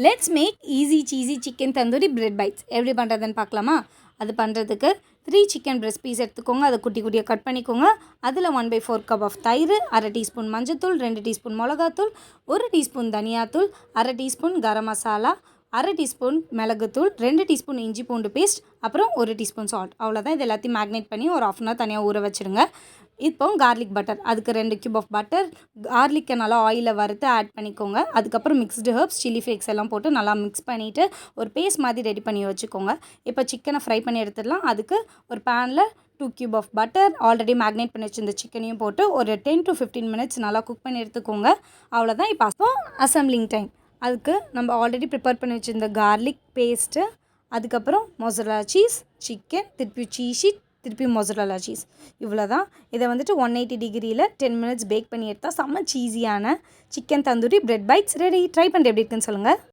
Let's make easy cheesy chicken tandoori bread bites எப்படி பண்ணுறதுன்னு பார்க்கலாமா? அது பண்ணுறதுக்கு 3 சிக்கன் பிரெஸ்ட் பீஸ் எடுத்துக்கோங்க. அதை குட்டி குட்டியாக கட் பண்ணிக்கோங்க. அதில் 1/4 கப் ஆஃப் தயிர், 1/2 டீஸ்பூன் மஞ்சத்தூள், 2 டீஸ்பூன் மிளகாத்தூள், 1 டீஸ்பூன் தனியாத்தூள், 1/2 டீஸ்பூன் கரம் மசாலா, 1/2 டீஸ்பூன் மிளகுத்தூள், 2 டீஸ்பூன் இஞ்சி பூண்டு பேஸ்ட், அப்புறம் 1 டீஸ்பூன் சால்ட். அவ்வளோதான். இது எல்லாத்தையும் மேக்னேட் பண்ணி ஒரு 1/2 அன் தனியாக ஊற வச்சுருங்க. இப்போ கார்லிக் பட்டர், அதுக்கு 2 கியூப் ஆஃப் பட்டர், கார்லிக்கை நல்லா ஆயிலில் வறுத்து ஆட் பண்ணிக்கோங்க. அதுக்கப்புறம் மிக்ஸ்டு ஹர்ப்ஸ், சில்லி ஃப்ளேக்ஸ் எல்லாம் போட்டு நல்லா மிக்ஸ் பண்ணிவிட்டு ஒரு பேஸ்ட் மாதிரி ரெடி பண்ணி வச்சுக்கோங்க. இப்போ சிக்கனை ஃப்ரை பண்ணி எடுத்துடலாம். அதுக்கு ஒரு பேனில் 2 கியூப் ஆஃப் பட்டர், ஆல்ரெடி மேக்னேட் பண்ணி வச்சுருந்த சிக்கனையும் போட்டு ஒரு 10 to 15 மினிட்ஸ் நல்லா குக் பண்ணி எடுத்துக்கோங்க. அவ்வளோதான். இப்போ அசம்பிளிங் டைம். அதுக்கு நம்ம ஆல்ரெடி ப்ரிப்பேர் பண்ணி வச்சுருந்த கார்லிக் பேஸ்ட்டு, அதுக்கப்புறம் மொசரல்லா சீஸ், சிக்கன், திருப்பி சீஸ், திருப்பி மொசரல்லா சீஸ், இவ்வளோ தான். இதை வந்துட்டு 180 டிகிரியில் 10 மினிட்ஸ் பேக் பண்ணி எடுத்தால் செம்ம சீஸியான chicken tandoori bread bites ready. Try பண்ணிட்டு எப்படி இருக்குன்னு சொல்லுங்கள்.